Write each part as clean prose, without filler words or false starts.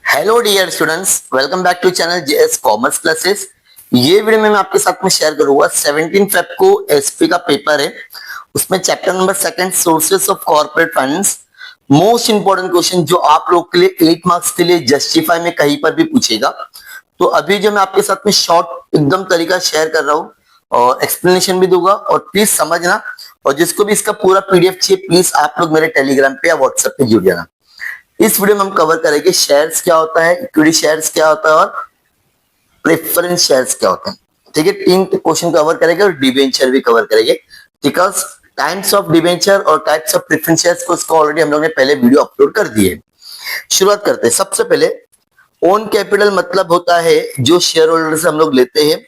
Hello dear students, welcome back to channel JS commerce classes. ये video में मैं आपके साथ में शेयर करूंगा 17 फेब को एसपी का पेपर है। उसमें chapter number second sources of corporate finance, most important question जो आप लोग के लिए 8 मार्क्स के लिए जस्टिफाई में कहीं पर भी पूछेगा। तो अभी जो मैं आपके साथ में शॉर्ट एकदम तरीका शेयर कर रहा हूँ और एक्सप्लेनेशन भी दूंगा, और प्लीज समझना। और जिसको भी इसका पूरा पीडीएफ चाहिए प्लीज आप लोग मेरे टेलीग्राम पे या व्हाट्सएप पे जुड़ जाना। इस वीडियो में हम कवर करेंगे शेयर्स क्या होता है, इक्विटी शेयर्स क्या होता है और प्रेफरेंस शेयर्स क्या होता है। ठीक है, 3 क्वेश्चन कवर करेंगे और डिबेंचर भी कवर करेंगे, बिकॉज टाइप्स ऑफ डिबेंचर और टाइप्स ऑफ प्रेफरेंस शेयर्स को इसको ऑलरेडी हम लोग ने पहले वीडियो अपलोड कर दी है। शुरुआत करते हैं। सबसे पहले ओन कैपिटल मतलब होता है जो शेयर होल्डर से हम लोग लेते हैं।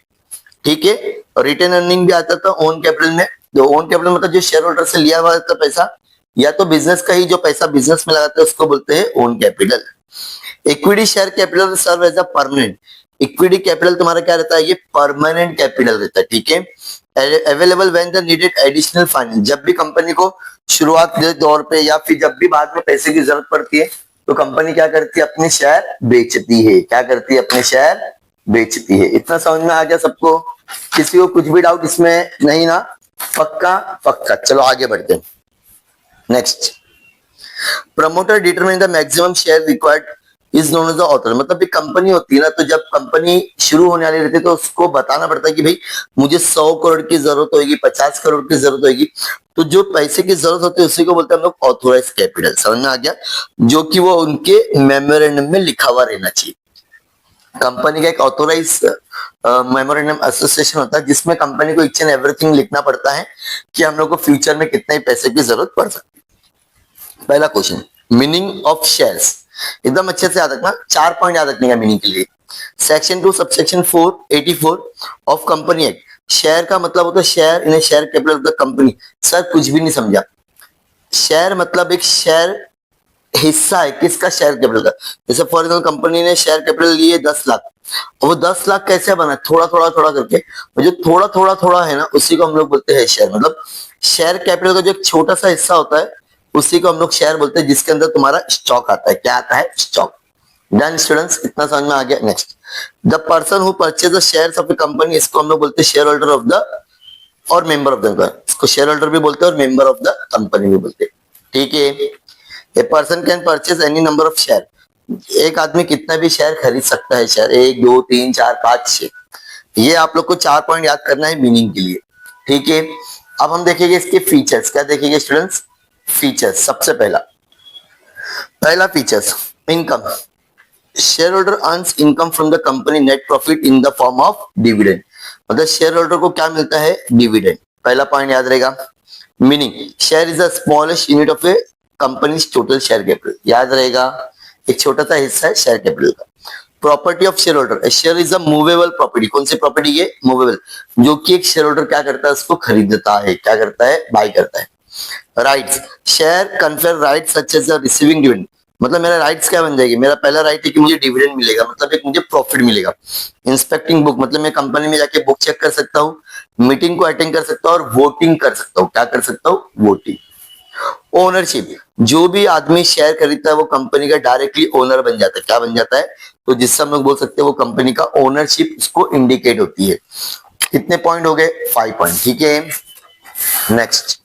ठीक है, रिटेन अर्निंग भी आता था ओन कैपिटल में। जो ओन कैपिटल मतलब जो शेयर होल्डर से लिया हुआ था पैसा, या तो बिजनेस का ही जो पैसा बिजनेस में लगाते हैं उसको बोलते हैं own capital. Equity share capital serve as a permanent. Equity capital तुम्हारा क्या रहता है, ये परमानेंट कैपिटल रहता है। ठीक है, available when the needed additional finance, जब भी कंपनी को शुरुआत के तौर पे या फिर जब भी बाद में पैसे की जरूरत पड़ती है तो कंपनी क्या करती है, अपने शेयर बेचती है। क्या करती है, अपने शेयर बेचती है। इतना समझ में आ गया सबको? किसी को कुछ भी डाउट इसमें नहीं ना? पक्का पक्का। चलो आगे बढ़ते हैं। Next, promoter determine the maximum share required is known as the author. मतलब एक कंपनी होती है ना, तो जब कंपनी शुरू होने वाली रहती है तो उसको बताना पड़ता है कि भाई मुझे 100 करोड़ की जरूरत होगी, 50 करोड़ की जरूरत होगी। तो जो पैसे की जरूरत होती है उसी को बोलते हैं हम लोग ऑथोराइज कैपिटल। समझ में आ गया? जो कि वो उनके मेमोरेंडम में लिखा हुआ रहना चाहिए। कंपनी का एक ऑथोराइज मेमोरेंडम एसोसिएशन होता है जिसमें कंपनी को ईच एंड एवरीथिंग लिखना पड़ता है कि हम लोग को फ्यूचर में कितने पैसे की जरूरत पड़ सकती है। पहला क्वेश्चन, मीनिंग ऑफ शेयर्स। एकदम अच्छे से याद रखना, 4 पॉइंट याद रखने का मीनिंग के लिए। Section 2 subsection 484 of company act. Share का मतलब होता है share in share capital of the company. Sir कुछ भी नहीं समझा। शेयर मतलब एक शेयर हिस्सा है किसका, शेयर कैपिटल का। जैसे फॉर एग्जाम्पल कंपनी ने शेयर कैपिटल लिए 10 लाख, और वो 10 लाख कैसे बना, थोड़ा थोड़ा थोड़ा करके। और जो थोड़ा थोड़ा थोड़ा है ना उसी को हम लोग बोलते हैं शेयर। मतलब शेयर कैपिटल का जो एक छोटा सा हिस्सा होता है उसी को हम लोग शेयर बोलते हैं, जिसके अंदर तुम्हारा स्टॉक आता है। क्या आता है, स्टॉक। डन स्टूडेंट्स, इतना समझ में आ गया। Next, the person who purchase the shares of A company, इसको हम लोग बोलते हैं शेयर होल्डर ऑफ द और मेंबर ऑफ द। इसको शेयर होल्डर भी बोलते हैं और मेंबर ऑफ द कंपनी भी बोलते हैं। ठीक है, a person can purchase any number of share. एक आदमी कितना भी शेयर खरीद सकता है। शेयर 1 2 3 4 5 6। ये आप लोग को 4 पॉइंट याद करना है मीनिंग के लिए। ठीक है, अब हम देखेंगे इसके फीचर्स। क्या देखेंगे स्टूडेंट्स? फीचर्स। सबसे पहला features, income. Share holder earns income from the company net profit in the form of dividend. मतलब शेयर होल्डर को क्या मिलता है, डिविडेंड। पहला पॉइंट याद रहेगा। Meaning, share is the smallest unit of A companies total share capital. याद रहेगा, एक छोटा सा हिस्सा है शेयर कैपिटल का। Property of share holder, share is a movable property. कौन सी प्रॉपर्टी है, मूवेबल, जो कि एक शेयर होल्डर क्या करता है, उसको खरीदता है। क्या करता है, बाय करता है। Rights, share confer rights such as receiving dividend. मतलब मेरा राइट्स क्या बन जाएगी, मेरा पहला राइट है कि मुझे डिविडेंड मिलेगा, मतलब एक मुझे प्रॉफिट मिलेगा। इंस्पेक्टिंग बुक, मतलब मैं कंपनी में जाके बुक चेक कर सकता हूँ, मीटिंग को अटेंड कर सकता हूँ और वोटिंग कर सकता हूँ। क्या कर सकता हूँ, वोटिंग। ओनरशिप, जो भी आदमी शेयर खरीदता है वो कंपनी का डायरेक्टली ओनर बन जाता है। क्या बन जाता है, तो जिससे हम लोग बोल सकते हैं वो कंपनी का ओनरशिप उसको इंडिकेट होती है। कितने पॉइंट हो गए, 5 पॉइंट। ठीक है, next,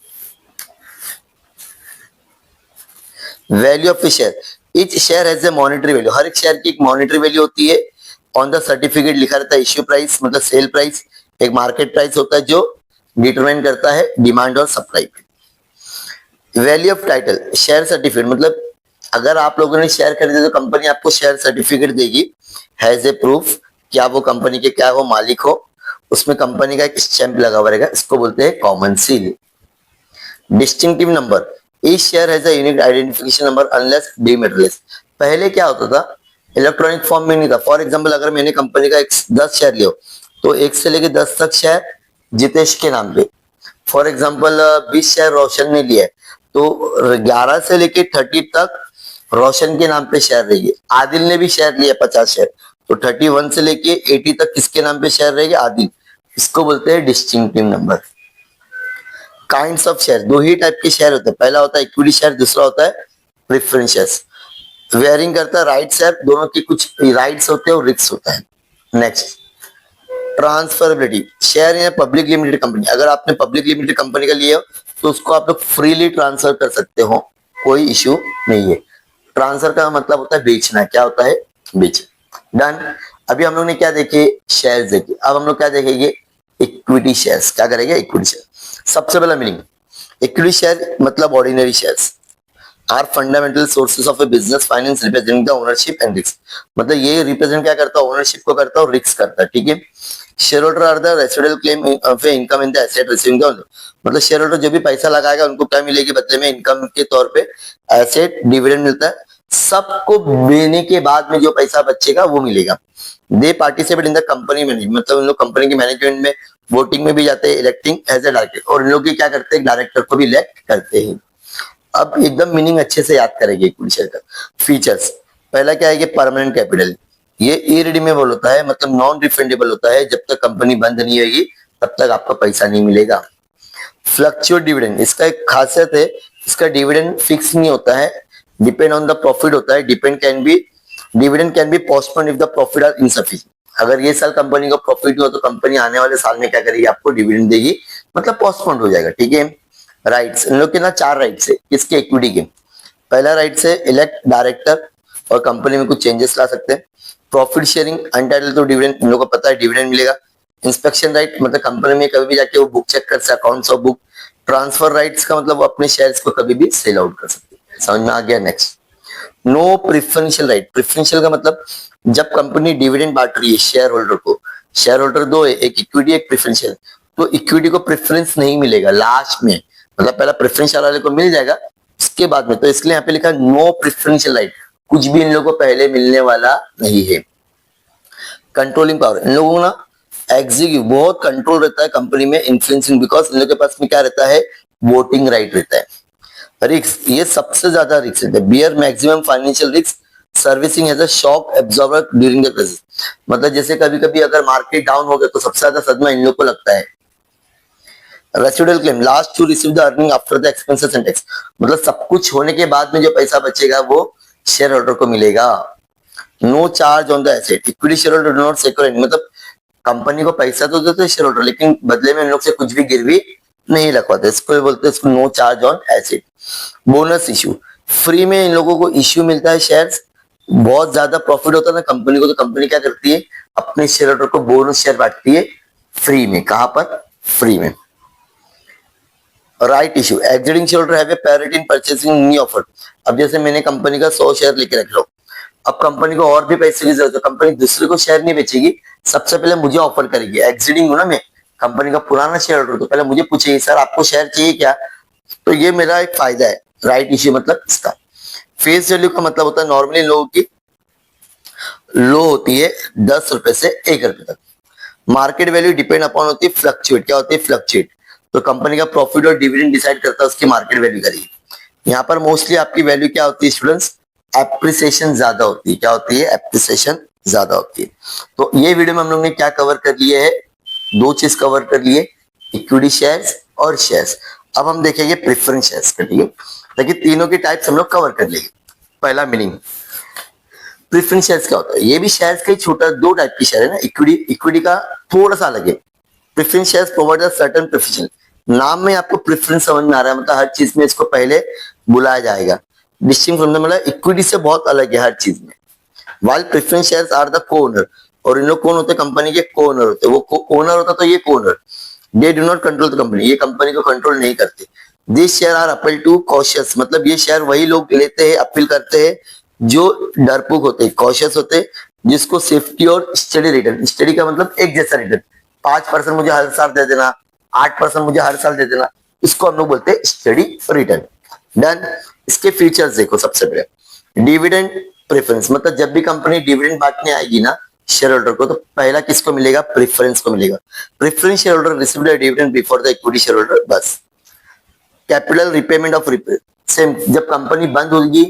value of share. Each share has a monetary value. हर एक शेयर की एक मॉनेटरी वैल्यू होती है। ऑन द सर्टिफिकेट लिखा रहता है इश्यू प्राइस, मतलब सेल प्राइस। एक मार्केट प्राइस होता है जो डिटरमाइन करता है डिमांड और supply. Value of title, share certificate, मतलब अगर आप लोगों ने शेयर खरीदे तो कंपनी आपको शेयर सर्टिफिकेट देगी, हैज ए प्रूफ कि आप वो कंपनी के क्या हो, मालिक हो। उसमें कंपनी का एक स्टैंप लगा हुआ रहेगा, इसको बोलते हैं common seal. Distinctive number, each share has a unique identification number unless dematerialized। पहले क्या होता था, इलेक्ट्रॉनिक फॉर्म में नहीं था। फॉर एग्जांपल अगर मैंने कंपनी का 10 शेयर लिया तो 1 से लेके 10 तक शेयर जितेश के नाम पे। फॉर एग्जांपल 20 शेयर रोशन ने लिया तो 11 से लेके 30 तक रोशन के नाम पे शेयर रहेगी। आदिल ने भी शेयर लिया 50 शेयर, तो 31 से लेके 80 तक किसके नाम पे शेयर रहेगी, आदिल। इसको बोलते हैं distinctive number. Kinds of share, दो ही टाइप के शेयर होते हैं। पहला होता है इक्विटी शेयर, दूसरा होता है प्रेफरेंस शेयर्स। वेयरिंग करता है राइट शेयर, दोनों की कुछ राइट्स होते हैं और रिस्क होता है। Next, transferability, share in public limited company, अगर आपने पब्लिक लिमिटेड कंपनी का लिया तो उसको आप लोग फ्रीली ट्रांसफर कर सकते हो, कोई इश्यू नहीं है। ट्रांसफर का मतलब होता है बेचना, क्या होता है, बेच। डन। अभी हम लोग ने क्या देखे, शेयर्स देखे, अब हम लोग क्या देखेंगे, इक्विटी शेयर्स। क्या करेंगे, इक्विटी शेयर। सबसे पहला मीनिंग, इक्विटी शेयर मतलब ordinary shares are fundamental sources of a business finance representing the ownership and risk, मतलब ये रिप्रेजेंट क्या करता है, ओनरशिप को करता है और रिस्क करता है, ठीक है। Share holder are the residual claim of income in the asset receiving the, मतलब शेयर होल्डर जो भी पैसा लगाएगा उनको क्या मिलेगी बदले में, इनकम के तौर पे एसेट डिविडेंड मिलता है, सबको देने के बाद में जो पैसा बचेगा वो मिलेगा। दे participate in the company management, मतलब इन लोग कंपनी की मैनेजमेंट में वोटिंग में भी जाते हैं, इलेक्टिंग एज ए डायरेक्टर, और इन लोग क्या करते हैं, डायरेक्टर को भी इलेक्ट करते हैं। अब एकदम मीनिंग अच्छे से याद करेंगे इक्विटी शेयर का। फीचर्स, पहला क्या है कि परमानेंट कैपिटल, ये इरिडीमेबल होता है, मतलब नॉन रिफंडेबल होता है, जब तक कंपनी बंद नहीं होगी तब तक आपका पैसा नहीं मिलेगा। फ्लक्चुएट डिविडेंड, इसका एक खासियत है, इसका डिविडेंड फिक्स नहीं होता है, डिपेंड ऑन द प्रॉफिट होता है, dividend can be postpone if the profit are insufficient, अगर ये साल कंपनी का प्रॉफिट हुआ तो कंपनी आने वाले साल में क्या करेगी, आपको डिविडेंड देगी, मतलब पोस्टपोन हो जाएगा, ठीक है। राइट्स, इन लोग के ना 4 राइट्स है किसके, इक्विटी के। पहला राइट्स है इलेक्ट डायरेक्टर और कंपनी में कुछ चेंजेस ला सकते हैं। Profit sharing entitled to dividend, इन लोगों को पता है डिविडेंड मिलेगा। इंस्पेक्शन राइट, मतलब कंपनी में कभी भी जाके वो बुक चेक कर सकते, accounts of book. Transfer rights का मतलब वो अपने शेयर्स को कभी भी सेल आउट कर सकते हैं, समझ में आ गया। Next, no preferential right, preferential का मतलब जब कंपनी डिविडेंड बांट रही है शेयर होल्डर को, शेयर होल्डर 2 है, एक इक्विटी एक प्रेफरेंशियल, तो इक्विटी को प्रेफरेंस नहीं मिलेगा लास्ट में, मतलब पहला प्रेफरेंशियल वाले को मिल जाएगा उसके बाद में, तो इसलिए यहाँ पे लिखा नो प्रेफरेंशियल राइट, कुछ भी इन लोगों को पहले मिलने वाला नहीं है। कंट्रोलिंग पावर, इन लोगों को ना एग्जीक्यूटिव बहुत कंट्रोल रहता है कंपनी में, इन्फ्लुएंसिंग, बिकॉज इन लोगों के पास में क्या रहता है, वोटिंग राइट रहता है। रिस्क, ये सबसे ज्यादा रिस्क रहता है, bear maximum financial risk, servicing as a shock absorber during the crisis, मतलब जैसे कभी कभी अगर मार्केट डाउन हो गया तो सबसे ज्यादा सदमा इन लोग को लगता है। Residual claim, last to receive the earning after the expenses and tax, मतलब सब कुछ होने के बाद में जो पैसा बचेगा वो शेयर होल्डर को मिलेगा। No charge on the asset, equity share holder do not secure, मतलब कंपनी को पैसा तो देते शेयर होल्डर, लेकिन बदले में इन लोग से कुछ भी गिरवी नहीं लगवाते, इसको बोलते हैं इसको no charge on asset. Bonus issue, free में इन लोगों को इश्यू मिलता है शेयर्स, बहुत ज्यादा प्रॉफिट होता है ना कंपनी को, तो कंपनी क्या करती है, अपने शेयर होल्डर को बोनस शेयर बांटती है फ्री में, कहां पर, फ्री में। Right issue, exiting share holder have a priority in purchasing new offer, अब जैसे मैंने कंपनी का 100 शेयर लेके रख लो, अब कंपनी को और भी पैसे की जरूरत है, कंपनी दूसरे को शेयर नहीं बेचेगी, सबसे पहले मुझे ऑफर करेगी, एग्जिटिंग हूं ना मैं, कंपनी का पुराना शेयर होल्डर, तो पहले मुझे पूछेगी सर आपको शेयर चाहिए क्या, तो ये मेरा एक फायदा है। राइट इश्यू मतलब इसका। फेस वैल्यू का मतलब होता है नॉर्मली लोगों की लो होती है 10 रुपए से 1 रुपए तक, मार्केट वैल्यू डिपेंड अपॉन होती है फ्लक्चुएट, क्या होती है, फ्लक्चुएट, तो कंपनी का प्रॉफिट और डिविडेंड डिसाइड करता है उसकी मार्केट वैल्यू करेगी। यहाँ पर मोस्टली आपकी वैल्यू क्या होती है स्टूडेंट्स, एप्रिसिएशन ज्यादा होती है, क्या होती है, एप्रिसिएशन ज्यादा होती है। तो ये वीडियो में हम लोग ने क्या कवर कर लिए है, 2 चीज कवर कर लिए, इक्विटी शेयर्स और शेयर्स। अब हम देखेंगे प्रेफरेंस शेयर्स का, ठीक है, ताकि तीनों के टाइप्स हम लोग कवर कर लेंगे। पहला मीनिंग, प्रेफरेंस शेयर्स क्या होता है, ये भी शेयर्स का ही छोटा 2 टाइप की शेयर है ना, इक्विटी का थोड़ा सा अलग है। Preference shares provide a certain preference, नाम में आपको प्रेफरेंस समझ में आ रहा है, मतलब हर चीज में इसको पहले बुलाया जाएगा, डिस्टिंक्ट फ्रॉम द, मतलब इक्विटी से बहुत अलग है हर चीज में। While preference shares are the co-owner, और इन लोग कौन होते हैं, कंपनी के को-ओनर होते हैं, वो ओनर होता तो ये co-owner, they do not control the company, ये कंपनी को कंट्रोल नहीं करते। This share are appeal to cautious, मतलब ये शेयर वही लोग लेते हैं, अपील करते हैं जो डरपोक होते हैं, कॉशियस होते हैं, जिसको सेफ्टी और स्टडी रिटर्न, स्टडी का मतलब एक जैसा रिटर्न, 5% मुझे हर साल दे देना, 8% मुझे हर साल दे देना, इसको हम लोग बोलते हैं स्टडी रिटर्न। डन। इसके फीचर्स देखो, सबसे पहले डिविडेंड प्रेफरेंस, मतलब जब भी कंपनी डिविडेंड बांटने आएगी ना शेयर होल्डर को, तो पहला किसको मिलेगा, प्रेफरेंस को मिलेगा। Preference share holder receive the dividend before the equity share holder, बस। कैपिटल रिपेमेंट ऑफ सेम, जब कंपनी बंद होगी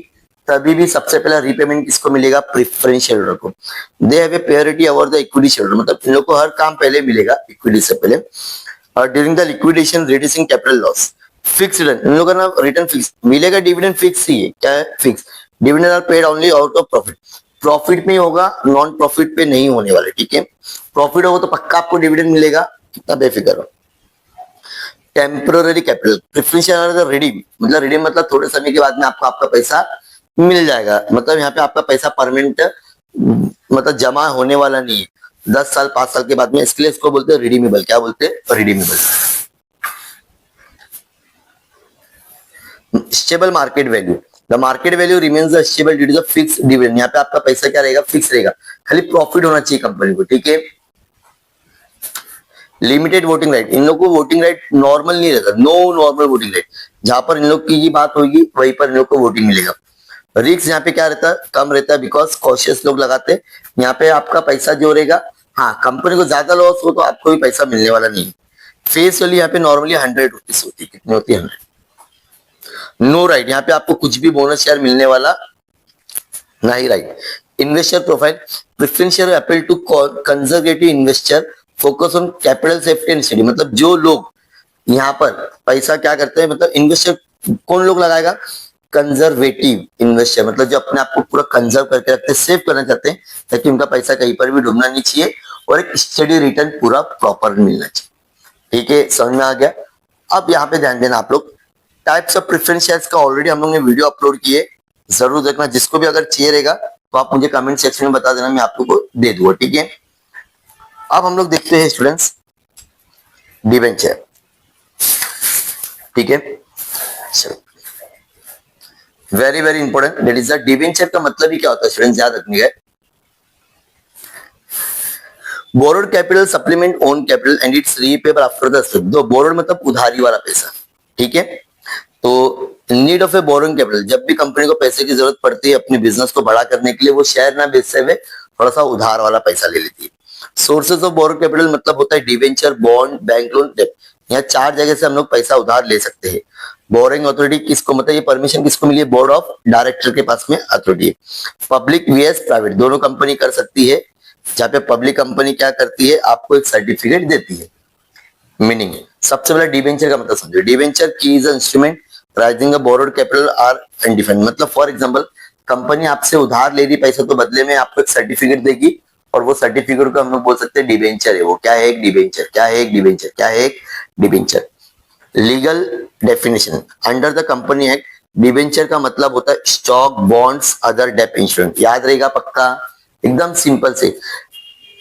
तभी भी सबसे पहला रिपेमेंट किसको मिलेगा, प्रेफरेंस शेयर होल्डर को। They have a priority over the equity share holder, मतलब इन लोग को हर काम पहले मिलेगा इक्विटी से पहले। और during the liquidation reducing capital loss, fix return, इन लोगों का ना रिटर्न फिक्स मिलेगा, डिविडेंड फिक्स ही है, क्या है, fix, dividend are paid only out of profit, profit में ही होगा, नॉन प्रॉफिट पे नहीं होने वाले, ठीक है। प्रॉफिट होगा तो पक्का आपको डिविडेंड मिलेगा, कितना बेफिक्र हो। Temporary capital preference share redeem, मतलब रिडीम मतलब थोड़े समय के बाद में आपको आपका पैसा मिल जाएगा, मतलब यहाँ पे आपका पैसा परमानेंट मतलब जमा होने वाला नहीं है, 10 साल 5 साल के बाद में, इसके लिए इसको बोलते हैं रिडीमेबल। क्या बोलते हैं? Redeemable. Stable market value, the market value remains the stable due to the fix dividend, यहाँ पे आपका पैसा क्या रहेगा? फिक्स रहेगा, खाली प्रॉफिट होना चाहिए कंपनी को, ठीक है। लिमिटेड वोटिंग राइट, इन लोग को वोटिंग राइट नॉर्मल नहीं रहता, नो नॉर्मल वोटिंग राइट, जहां पर इन लोग की बात होगी वहीं पर इन लोग को वोटिंग मिलेगा। रिस्क यहाँ पे क्या रहता है? कम रहता है, बिकॉज कॉशियस लोग लगाते हैं, यहाँ पे आपका पैसा जो रहेगा, हाँ कंपनी को ज्यादा लॉस हो तो आपको भी पैसा मिलने वाला नहीं है। फेस वैल्यू यहाँ पे नॉर्मली 100 रुपीज होती है, कितनी होती है? 100। नो राइट, यहाँ पे आपको कुछ भी बोनस शेयर मिलने वाला नहीं, right. Investor profile, preferential appeal to conservative investor, focus on capital safety and study, मतलब जो लोग यहाँ पर पैसा क्या करते हैं, मतलब इन्वेस्टर कौन लोग लगाएगा? कंजर्वेटिव इन्वेस्टर, मतलब जो अपने आप को पूरा कंजर्व करके रखते हैं, सेव करना चाहते हैं, ताकि उनका पैसा कहीं पर भी डूबना नहीं चाहिए और एक स्टडी रिटर्न पूरा प्रॉपर मिलना चाहिए, ठीक है। समझ में आ गया? अब यहाँ पे ध्यान देना आप लोग, टाइप्स ऑफ प्रेफरेंस शेयर्स का ऑलरेडी हम लोग ने वीडियो अपलोड किए, जरूर देखना, जिसको भी अगर चाहिए रहेगा तो आप मुझे कमेंट सेक्शन में बता देना, मैं आप लोग को दे दूंगा, ठीक है। अब हम लोग देखते हैं स्टूडेंट्स डिबेंचर, ठीक है। Very very important, that is the debenture का मतलब ही क्या होता है स्टूडेंट्स, याद रखिएगा। Borrowed capital supplement own capital and it's repayable after the sweep, दो बोरोड मतलब उधारी वाला पैसा, ठीक है। तो need of a borrowing capital, जब भी कंपनी को पैसे की जरूरत पड़ती है अपने बिजनेस को बड़ा करने के लिए, वो शेयर ना बेचते हुए थोड़ा सा उधार वाला पैसा ले लेती है। सोर्सेज ऑफ बोरोइंग कैपिटल मतलब होता है debenture, bond, bank loan, debt, यहाँ 4 जगह से हम लोग पैसा उधार ले सकते हैं। बोरोइंग अथॉरिटी किसको, मतलब ये परमिशन किसको मिली है? बोर्ड ऑफ डायरेक्टर के पास में अथॉरिटी है। पब्लिक वीएस प्राइवेट, दोनों कंपनी कर सकती है, जहाँ पे पब्लिक कंपनी क्या करती है? आपको एक सर्टिफिकेट देती है। मीनिंग, सबसे पहले डिवेंचर का मतलब समझो, डिवेंचर की is instrument rising a borrowed capital R undefined, मतलब फॉर एग्जांपल कंपनी आपसे उधार ले रही पैसा, तो बदले में आपको एक सर्टिफिकेट देगी, और वो सर्टिफिकेट को हम लोग बोल सकते हैं डिवेंचर है। वो क्या है? एक डिवेंचर। क्या है? एक डिवेंचर। क्या है? एक debenture. Legal definition, under the company act debenture का मतलब होता है stock, bonds, other debt instrument, याद रहेगा पक्का, एकदम सिंपल से।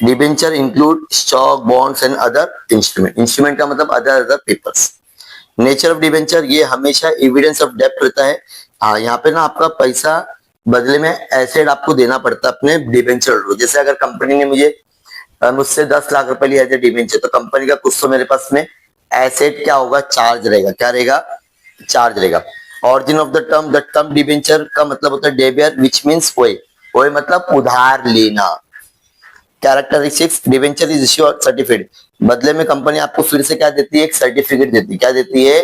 Debenture include stock, bonds and other instrument, instrument का मतलब other papers. Nature of debenture, ये हमेशा एविडेंस ऑफ डेप्थ रहता है। हाँ, यहाँ पे ना आपका पैसा बदले में एसेट आपको देना पड़ता है अपने डिबेंचर। जैसे अगर कंपनी ने मुझसे 10 लाख रुपए लिया है डिबेंचर, तो कंपनी का कुछ तो मेरे पास में एसेट क्या होगा? चार्ज रहेगा। क्या रहेगा? चार्ज रहेगा। Origin of the term debenture का मतलब होता है डेबियर, विच मीन्स ओए मतलब उधार लेना। Characteristics, debenture is issue certificate, बदले में कंपनी आपको फिर से क्या देती है? एक सर्टिफिकेट देती है। क्या देती है?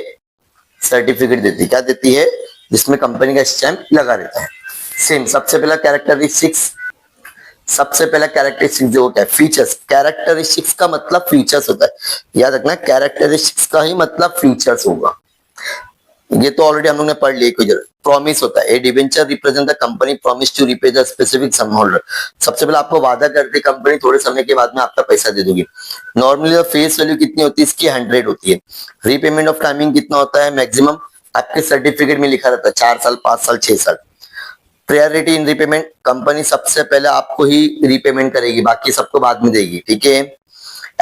सर्टिफिकेट देती है। क्या देती है? जिसमें कंपनी का स्टैंप लगा रहता है। सेम, सबसे पहला कैरेक्टरिस्टिक्स, सबसे पहला कैरेक्टरिस्टिक्स जो क्या है? फीचर्स। कैरेक्टरिस्टिक्स का मतलब फीचर्स होता है, याद रखना, कैरेक्टरिस्टिक्स का ही मतलब फीचर्स होगा। ये तो ऑलरेडी हम लोग ने पढ़ लिया। कोई जरूरत। प्रॉमिस होता है, a debenture represent the company promise to repay the specific sum holder, सबसे पहले आपको वादा करती कंपनी थोड़े समय के बाद में आपका पैसा दे दूंगी। नॉर्मली फेस वैल्यू कितनी होती है इसकी? 100 होती है। रीपेमेंट ऑफ टाइमिंग कितना होता है? मैक्सिमम आपके सर्टिफिकेट में लिखा रहता है 4 साल, 5 साल, 6 साल। प्रायोरिटी इन रीपेमेंट, कंपनी सबसे पहले आपको ही रीपेमेंट करेगी, बाकी सबको बाद में देगी, ठीक है।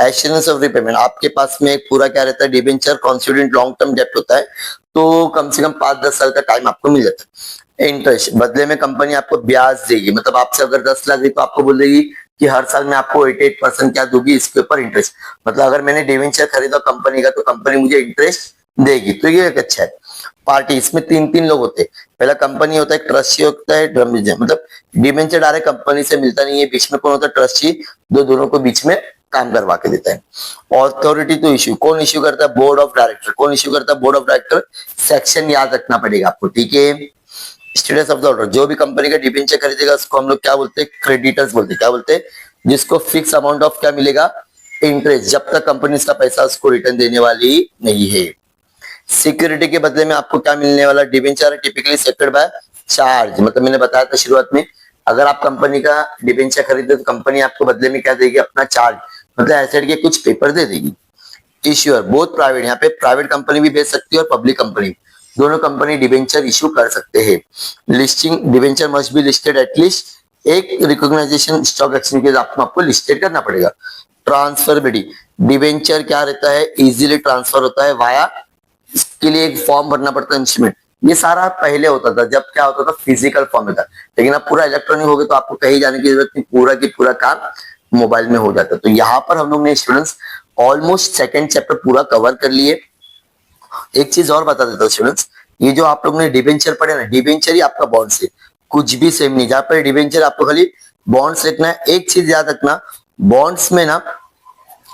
एश्योरेंस ऑफ रीपेमेंट, आपके पास में एक पूरा क्या रहता है? डिबेंचर कॉन्स्टिट्यूएंट लॉन्ग टर्म डेप्ट होता है, तो कम से कम 5-10 साल का टाइम आपको मिल जाता है। इंटरेस्ट, बदले में कंपनी आपको ब्याज देगी, मतलब आपसे अगर 10 लाख दी तो आपको बोलेगी कि हर साल मैं आपको 88% क्या दूंगी इसके ऊपर इंटरेस्ट, मतलब अगर मैंने डिवेंचर खरीदा कंपनी का तो कंपनी मुझे इंटरेस्ट देगी, तो ये एक अच्छा है। पार्टी, इसमें 3 लोग होते हैं। पहला कंपनी होता है, ट्रस्टी होता है, मतलब डिवेंचर डायरेक्ट कंपनी से मिलता नहीं है, बीच में कौन होता है? ट्रस्टी, दोनों को बीच में काम करवा के देता है। ऑथोरिटी टू इश्यू, कौन इश्यू करता है? Board of director. कौन इश्यू करता है? Board of director. सेक्शन याद रखना पड़ेगा आपको, ठीक है। स्टेटस ऑफ द ऑर्डर, जो भी कंपनी का डिबेंचर खरीदेगा उसको हम लोग क्या बोलते हैं? क्रेडिटर्स बोलते हैं। क्या बोलते हैं? जिसको फिक्स अमाउंट ऑफ क्या मिलेगा? इंटरेस्ट, जब तक कंपनी इसका पैसा उसको रिटर्न देने वाली नहीं है। सिक्योरिटी के बदले में आपको क्या मिलने वाला? डिबेंचर टिपिकली सेक्टेड बाय चार्ज, मतलब मैंने बताया था शुरुआत में, अगर आप कंपनी का डिबेंचर खरीदते तो कंपनी आपको बदले में क्या देगी, अपना चार्ज, मतलब एसेट के कुछ पेपर दे देगी। इश्यूअर बोथ प्राइवेट, यहाँ पे प्राइवेट कंपनी भी बेच सकती है और पब्लिक कंपनी, दोनों कंपनी डिबेंचर इशू कर सकते हैं। Listing, debenture must be listed at least एक रिकॉग्नाइजेशन स्टॉक एक्सचेंज के आपको लिस्टेड करना पड़ेगा। ट्रांसफरबिलिटी, डिबेंचर क्या रहता है, इजीली ट्रांसफर होता है वाया, इसके लिए एक फॉर्म भरना पड़ता है इंस्ट्रूमेंट, ये सारा पहले होता था जब क्या होता था फिजिकल फॉर्म में था, लेकिन अब पूरा इलेक्ट्रॉनिक हो गया तो आपको कहीं जाने की जरूरत नहीं, पूरा की पूरा काम मोबाइल में हो जाता है। तो यहाँ पर हम लोग ने स्टूडेंट्स ऑलमोस्ट सेकंड चैप्टर पूरा कवर कर लिए। एक चीज और बता देता हूँ स्टूडेंट्स, ये जो आप लोग ने डिबेंचर पढ़े ना, डिबेंचर ही आपका बॉन्ड्स है, कुछ भी सेम नहीं। जहाँ पर डिबेंचर आपको खाली बॉन्ड्स लिखना है, एक चीज याद रखना, बॉन्ड्स में ना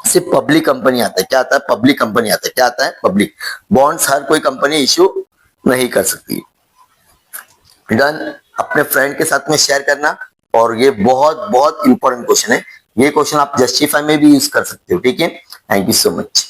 सिर्फ पब्लिक कंपनी आता है, क्या आता है, पब्लिक कंपनी आता है, क्या आता है, पब्लिक। बॉन्ड्स हर कोई कंपनी इश्यू नहीं कर सकती। डन, अपने फ्रेंड के साथ में शेयर करना, और ये बहुत बहुत इंपॉर्टेंट क्वेश्चन है, ये क्वेश्चन आप जस्टिफाई में भी यूज कर सकते हो, ठीक है। Thank you so much.